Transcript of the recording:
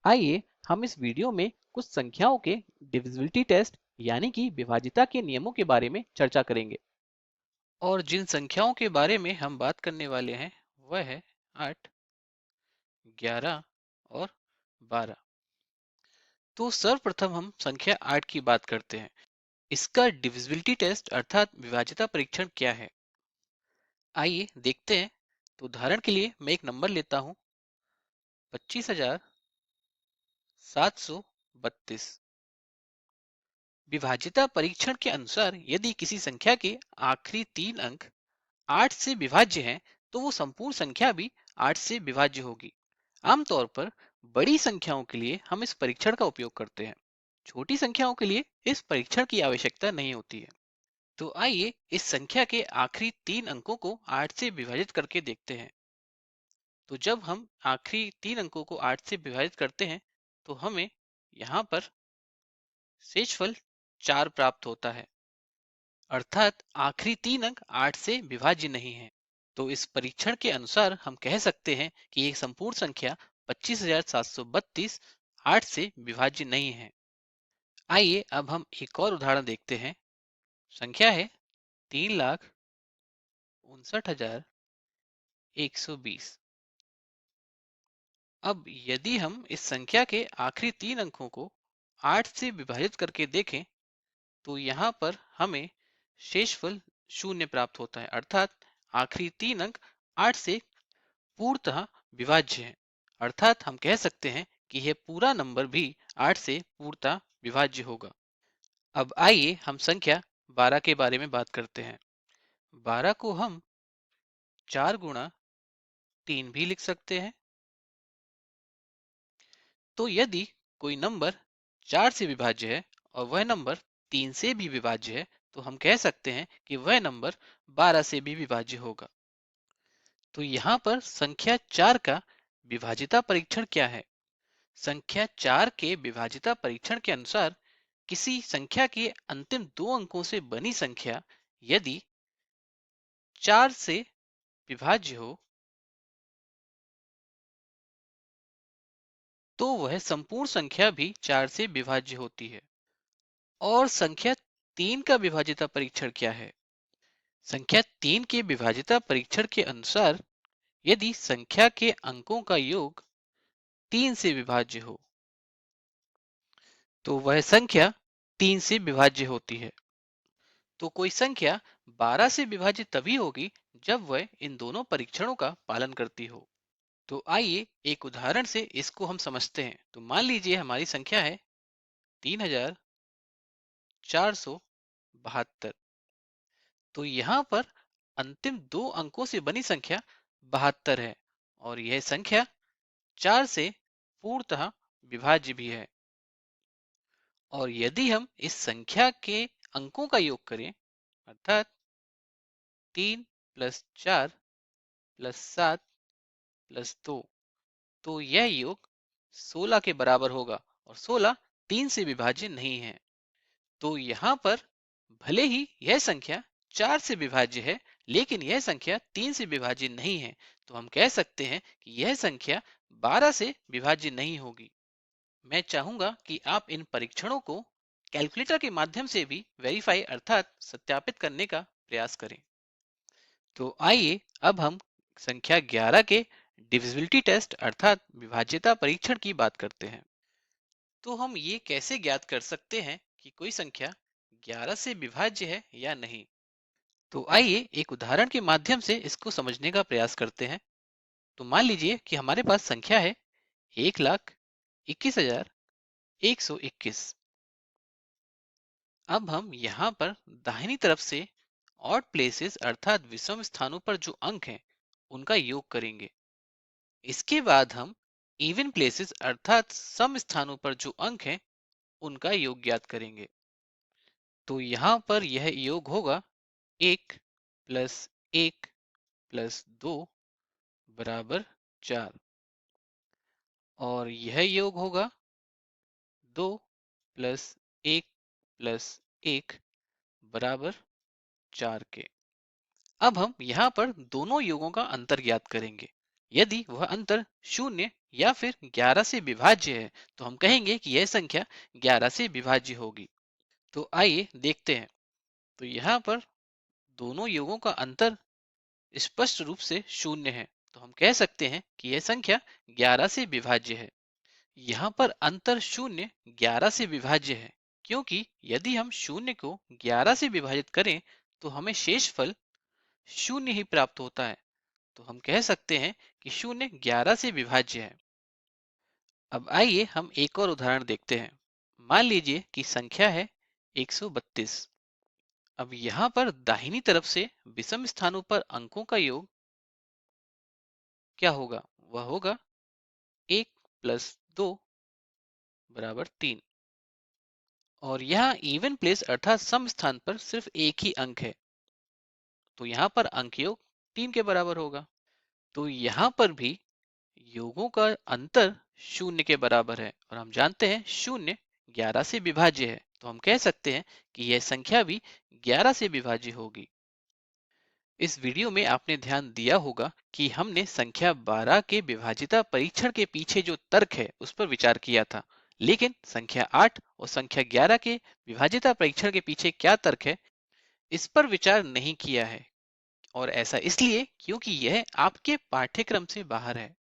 आइए हम इस वीडियो में कुछ संख्याओं के डिविजिबिलिटी टेस्ट यानी कि विभाज्यता के नियमों के बारे में चर्चा करेंगे। और जिन संख्याओं के बारे में हम बात करने वाले हैं वह है 8, 11 और 12। तो सर्वप्रथम हम संख्या 8 की बात करते हैं। इसका डिविजिबिलिटी टेस्ट अर्थात विभाज्यता परीक्षण क्या है, आइए देखते हैं। तो उदाहरण के लिए मैं एक नंबर लेता हूं, 25,732। विभाज्यता परीक्षण के अनुसार यदि किसी संख्या के आखिरी 3 अंक 8 से विभाज्य हैं तो वो संपूर्ण संख्या भी 8 से विभाज्य होगी। आमतौर पर बड़ी संख्याओं के लिए हम इस परीक्षण का उपयोग करते हैं। छोटी संख्याओं के लिए इस परीक्षण की आवश्यकता नहीं होती है। तो आइए इस संख्या के आखिरी 3 अंकों को 8 से विभाजित करके देखते हैं। तो जब हम आखिरी 3 अंकों को 8 से विभाजित करते हैं तो हमें यहाँ पर शेषफल 4 प्राप्त होता है, अर्थात आखिरी 3 अंक 8 से विभाज्य नहीं है। तो इस परीक्षण के अनुसार हम कह सकते हैं कि एक संपूर्ण संख्या 25,732 8 से विभाज्य नहीं है। आइए अब हम एक और उदाहरण देखते हैं। संख्या है 3,59,120। अब यदि हम इस संख्या के आखिरी 3 अंकों को 8 से विभाजित करके देखें तो यहाँ पर हमें शेषफल 0 प्राप्त होता है, अर्थात आखिरी 3 अंक 8 से पूर्णतः विभाज्य है। अर्थात हम कह सकते हैं कि यह पूरा नंबर भी 8 से पूर्णतः विभाज्य होगा। अब आइए हम संख्या 12 के बारे में बात करते हैं। 12 को हम 4 गुणा 3 भी लिख सकते हैं। तो यदि कोई नंबर 4 से विभाज्य है और वह नंबर 3 से भी विभाज्य है तो हम कह सकते हैं कि वह नंबर 12 से भी विभाज्य होगा। तो यहाँ पर संख्या 4 का विभाज्यता परीक्षण क्या है? संख्या 4 के विभाज्यता परीक्षण के अनुसार किसी संख्या के अंतिम 2 अंकों से बनी संख्या यदि 4 से विभाज्य हो तो वह संपूर्ण संख्या भी 4 से विभाज्य होती है। और संख्या 3 का विभाज्यता परीक्षण क्या है? संख्या 3 के विभाज्यता परीक्षण के अनुसार यदि संख्या के अंकों का योग 3 से विभाज्य हो तो वह संख्या 3 से विभाज्य होती है। तो कोई संख्या 12 से विभाजित तभी होगी जब वह इन दोनों परीक्षणों का पालन करती हो। तो आइए एक उदाहरण से इसको हम समझते हैं। तो मान लीजिए हमारी संख्या है 3,472। तो यहाँ पर अंतिम 2 अंकों से बनी संख्या 72 है और यह संख्या 4 से पूर्णतः विभाज्य भी है। और यदि हम इस संख्या के अंकों का योग करें, अर्थात 3 + 4 + 7 + 2, तो यह योग 16 के बराबर होगा और 16 3 से विभाज्य नहीं है। तो यहाँ पर भले ही यह संख्या 4 से विभाज्य है लेकिन यह संख्या 3 से विभाज्य नहीं है। तो हम कह सकते हैं कि यह संख्या 12 से विभाज्य नहीं होगी। मैं चाहूंगा कि आप इन परीक्षणों को कैलकुलेटर के माध्यम से भी वेरीफाई अर्थात सत्यापित करने का प्रयास करें। तो आइए अब हम संख्या 11 के डिविजिबिलिटी टेस्ट अर्थात विभाज्यता परीक्षण की बात करते हैं। तो हम ये कैसे ज्ञात कर सकते हैं कि कोई संख्या 11 से विभाज्य है या नहीं? तो आइए एक उदाहरण के माध्यम से इसको समझने का प्रयास करते हैं। तो मान लीजिए कि हमारे पास संख्या है 1,21,121। अब हम यहाँ पर दाहिनी तरफ से ऑड प्लेसेस अर्थात विषम स्थानों पर जो अंक हैं उनका योग करेंगे। इसके बाद हम इवन प्लेसेस अर्थात सम स्थानों पर जो अंक हैं उनका योग ज्ञात करेंगे। तो यहाँ पर यह योग होगा 1 + 1 + 2 बराबर 4 और यह योग होगा 2 + 1 + 1 बराबर 4 के। अब हम यहाँ पर दोनों योगों का अंतर ज्ञात करेंगे। यदि वह अंतर 0 या फिर 11 से विभाज्य है तो हम कहेंगे कि यह संख्या 11 से विभाज्य होगी। तो आइए देखते हैं। तो यहाँ पर दोनों योगों का अंतर स्पष्ट रूप से 0 है, तो हम कह सकते हैं कि यह संख्या 11 से विभाज्य है। यहाँ पर अंतर 0 11 से विभाज्य है, क्योंकि यदि हम 0 को 11 से विभाजित करें तो हमें शेषफल 0 ही प्राप्त होता है। तो हम कह सकते हैं कि 0 11 से विभाज्य है। अब आइए हम एक और उदाहरण देखते हैं। मान लीजिए कि संख्या है 132। अब यहाँ पर दाहिनी तरफ से विषम स्थानों पर अंकों का योग क्या होगा? वह होगा 1 + 2 = 3। और यहाँ इवन प्लेस अर्थात सम स्थान पर सिर्फ एक ही अंक है, तो यहाँ पर अंक योग 3 के बराबर होगा। तो यहाँ पर भी योगों का अंतर 0 के बराबर है और हम जानते हैं 0 11 से विभाज्य है, तो हम कह सकते हैं कि यह संख्या भी 11 से विभाज्य होगी। इस वीडियो में आपने ध्यान दिया होगा कि हमने संख्या 12 के विभाजिता परीक्षण के पीछे जो तर्क है उस पर विचार किया था, लेकिन संख्या 8 और संख्या 11 के विभाजिता परीक्षण के पीछे क्या तर्क है इस पर विचार नहीं किया है। और ऐसा इसलिए क्योंकि यह आपके पाठ्यक्रम से बाहर है।